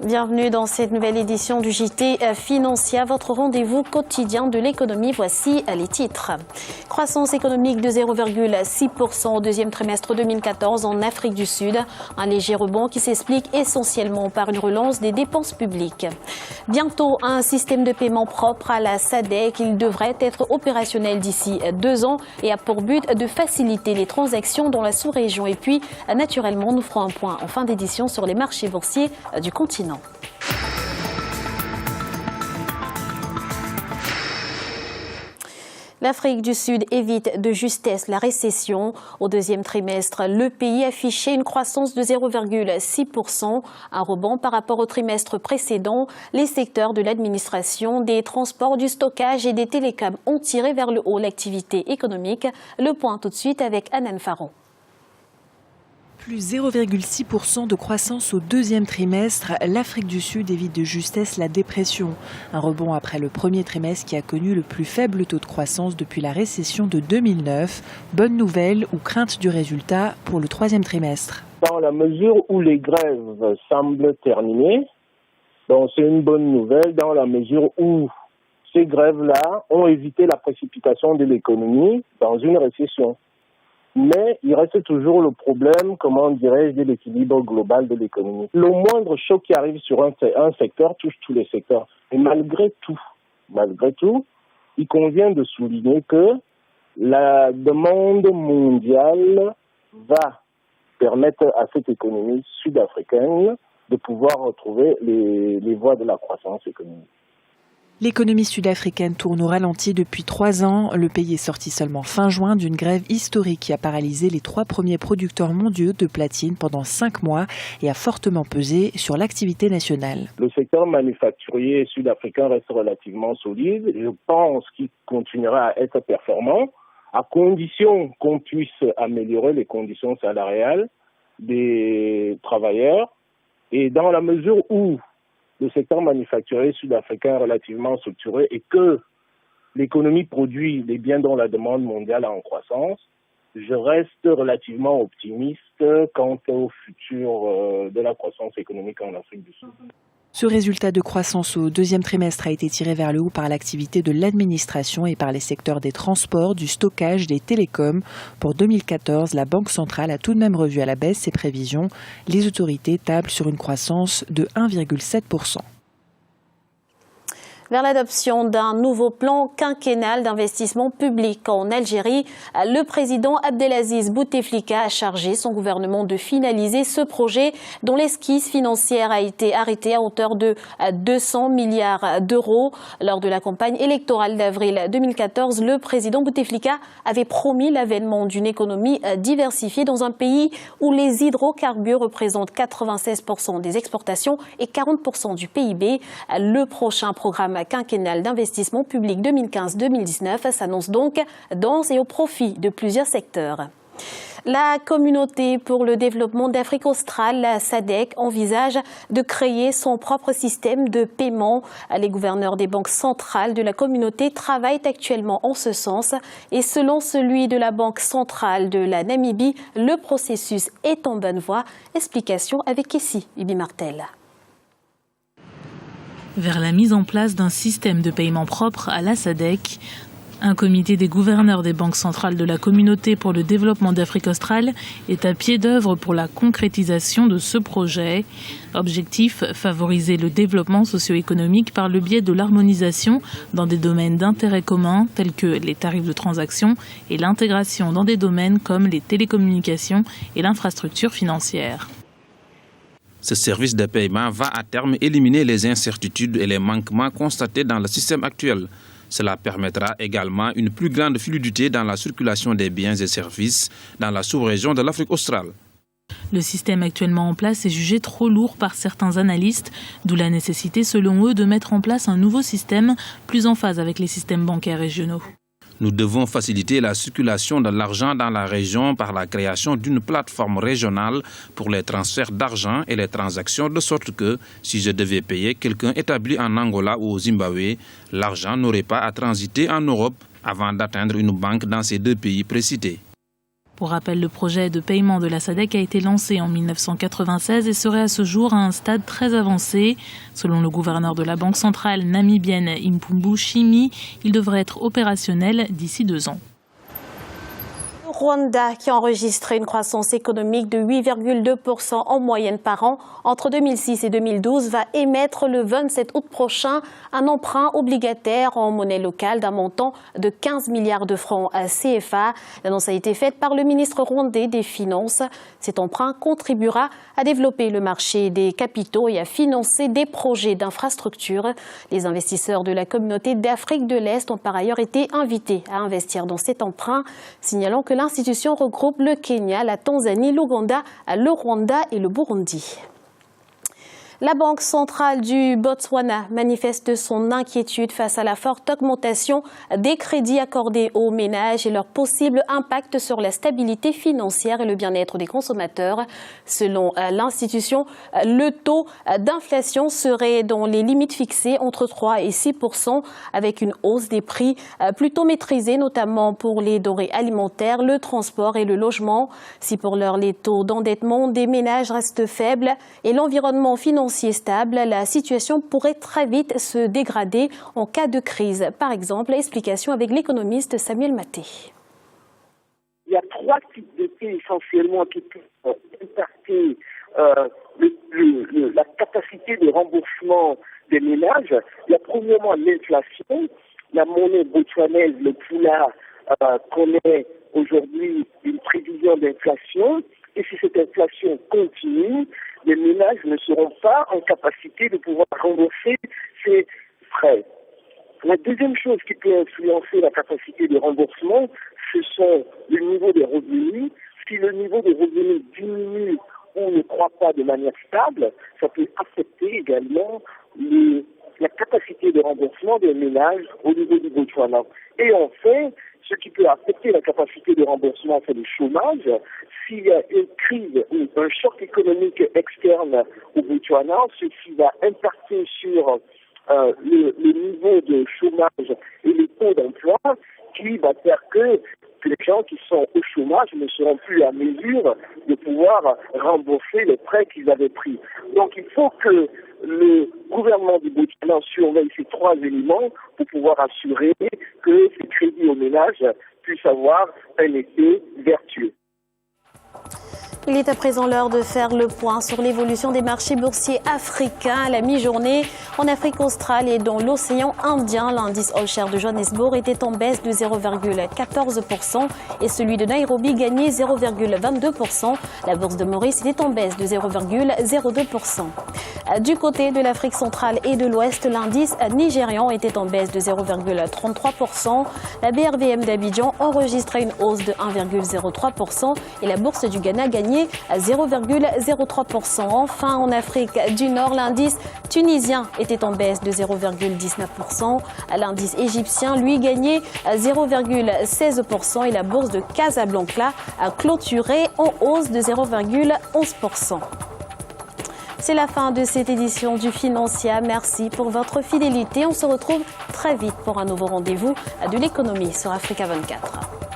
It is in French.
Bienvenue dans cette nouvelle édition du JT Financier, votre rendez-vous quotidien de l'économie. Voici les titres. Croissance économique de 0,6% au deuxième trimestre 2014 en Afrique du Sud. Un léger rebond qui s'explique essentiellement par une relance des dépenses publiques. Bientôt, un système de paiement propre à la SADC. Il devrait être opérationnel d'ici 2 ans et a pour but de faciliter les transactions dans la sous-région. Et puis, naturellement, nous ferons un point en fin d'édition sur les marchés boursiers du continent. L'Afrique du Sud évite de justesse la récession. Au deuxième trimestre, le pays affichait une croissance de 0,6%, un rebond par rapport au trimestre précédent. Les secteurs de l'administration, des transports, du stockage et des télécoms ont tiré vers le haut l'activité économique. Le point tout de suite avec Anan Faron. Plus 0,6% de croissance au deuxième trimestre, l'Afrique du Sud évite de justesse la dépression. Un rebond après le premier trimestre qui a connu le plus faible taux de croissance depuis la récession de 2009. Bonne nouvelle ou crainte du résultat pour le troisième trimestre? Dans la mesure où les grèves semblent terminer, donc c'est une bonne nouvelle dans la mesure où ces grèves-là ont évité la précipitation de l'économie dans une récession. Mais il reste toujours le problème, comment dirais-je, de l'équilibre global de l'économie. Le moindre choc qui arrive sur un secteur touche tous les secteurs. Et malgré tout, il convient de souligner que la demande mondiale va permettre à cette économie sud-africaine de pouvoir retrouver les voies de la croissance économique. L'économie sud-africaine tourne au ralenti depuis 3 ans. Le pays est sorti seulement fin juin d'une grève historique qui a paralysé les 3 premiers producteurs mondiaux de platine pendant 5 mois et a fortement pesé sur l'activité nationale. Le secteur manufacturier sud-africain reste relativement solide. Je pense qu'il continuera à être performant à condition qu'on puisse améliorer les conditions salariales des travailleurs. Et dans la mesure où le secteur manufacturier sud-africain est relativement structuré et que l'économie produit les biens dont la demande mondiale est en croissance, je reste relativement optimiste quant au futur de la croissance économique en Afrique du Sud. Ce résultat de croissance au deuxième trimestre a été tiré vers le haut par l'activité de l'administration et par les secteurs des transports, du stockage, des télécoms. Pour 2014, la Banque centrale a tout de même revu à la baisse ses prévisions. Les autorités tablent sur une croissance de 1,7%. Vers l'adoption d'un nouveau plan quinquennal d'investissement public en Algérie, le président Abdelaziz Bouteflika a chargé son gouvernement de finaliser ce projet dont l'esquisse financière a été arrêtée à hauteur de 200 milliards d'euros. Lors de la campagne électorale d'avril 2014, le président Bouteflika avait promis l'avènement d'une économie diversifiée dans un pays où les hydrocarbures représentent 96% des exportations et 40% du PIB. Le prochain programme quinquennal d'investissement public 2015-2019 s'annonce donc dense et au profit de plusieurs secteurs. La communauté pour le développement d'Afrique australe, la SADC, envisage de créer son propre système de paiement. Les gouverneurs des banques centrales de la communauté travaillent actuellement en ce sens. Et selon celui de la Banque centrale de la Namibie, le processus est en bonne voie. Explication avec Kessie Bibi Martel. Vers la mise en place d'un système de paiement propre à la SADC, un comité des gouverneurs des banques centrales de la communauté pour le développement d'Afrique australe est à pied d'œuvre pour la concrétisation de ce projet. Objectif, favoriser le développement socio-économique par le biais de l'harmonisation dans des domaines d'intérêt commun tels que les tarifs de transaction et l'intégration dans des domaines comme les télécommunications et l'infrastructure financière. Ce service de paiement va à terme éliminer les incertitudes et les manquements constatés dans le système actuel. Cela permettra également une plus grande fluidité dans la circulation des biens et services dans la sous-région de l'Afrique australe. Le système actuellement en place est jugé trop lourd par certains analystes, d'où la nécessité selon eux de mettre en place un nouveau système plus en phase avec les systèmes bancaires régionaux. Nous devons faciliter la circulation de l'argent dans la région par la création d'une plateforme régionale pour les transferts d'argent et les transactions, de sorte que, si je devais payer quelqu'un établi en Angola ou au Zimbabwe, l'argent n'aurait pas à transiter en Europe avant d'atteindre une banque dans ces 2 pays précités. Pour rappel, le projet de paiement de la SADC a été lancé en 1996 et serait à ce jour à un stade très avancé. Selon le gouverneur de la Banque centrale namibienne Impumbu Chimi, il devrait être opérationnel d'ici 2 ans. Rwanda, qui a enregistré une croissance économique de 8,2% en moyenne par an entre 2006 et 2012, va émettre le 27 août prochain un emprunt obligataire en monnaie locale d'un montant de 15 milliards de francs CFA. L'annonce a été faite par le ministre rwandais des Finances. Cet emprunt contribuera à développer le marché des capitaux et à financer des projets d'infrastructure. Les investisseurs de la communauté d'Afrique de l'Est ont par ailleurs été invités à investir dans cet emprunt, signalant que l'institution regroupe le Kenya, la Tanzanie, l'Ouganda, le Rwanda et le Burundi. La Banque centrale du Botswana manifeste son inquiétude face à la forte augmentation des crédits accordés aux ménages et leur possible impact sur la stabilité financière et le bien-être des consommateurs. Selon l'institution, le taux d'inflation serait dans les limites fixées entre 3 et 6%, avec une hausse des prix plutôt maîtrisée, notamment pour les denrées alimentaires, le transport et le logement. Si pour l'heure les taux d'endettement des ménages restent faibles et l'environnement financier stable, la situation pourrait très vite se dégrader en cas de crise. Par exemple, explication avec l'économiste Samuel Maté. Il y a 3 types de pays essentiellement qui peuvent impacter la capacité de remboursement des ménages. Il y a premièrement l'inflation. La monnaie botswanaise, le pula, connaît aujourd'hui une prévision d'inflation. Et si cette inflation continue, les ménages ne seront pas en capacité de pouvoir rembourser ces frais. La deuxième chose qui peut influencer la capacité de remboursement, ce sont le niveau des revenus. Si le niveau des revenus diminue ou ne croît pas de manière stable, ça peut affecter également la capacité de remboursement des ménages au niveau du Botswana. Et enfin, ce qui peut affecter la capacité de remboursement, c'est le chômage. S'il y a une crise ou un choc économique externe au Botswana, ceci va impacter sur le niveau de chômage et le taux d'emploi, qui va faire que les gens qui sont au chômage ne seront plus à mesure de pouvoir rembourser les prêts qu'ils avaient pris. Donc il faut que le gouvernement du Botswana surveille ces 3 éléments pour pouvoir assurer que ces crédits aux ménages puissent avoir un effet vertueux. Il est à présent l'heure de faire le point sur l'évolution des marchés boursiers africains. À la mi-journée, en Afrique australe et dans l'océan Indien, l'indice All Share de Johannesburg était en baisse de 0,14% et celui de Nairobi gagnait 0,22%. La bourse de Maurice était en baisse de 0,02%. Du côté de l'Afrique centrale et de l'Ouest, l'indice nigérian était en baisse de 0,33%. La BRVM d'Abidjan enregistrait une hausse de 1,03% et la bourse du Ghana gagnait à 0,03%. Enfin, en Afrique du Nord, l'indice tunisien était en baisse de 0,19%. L'indice égyptien, lui, gagnait à 0,16% et la bourse de Casablanca a clôturé en hausse de 0,11%. C'est la fin de cette édition du Financia. Merci pour votre fidélité. On se retrouve très vite pour un nouveau rendez-vous de l'économie sur Africa 24.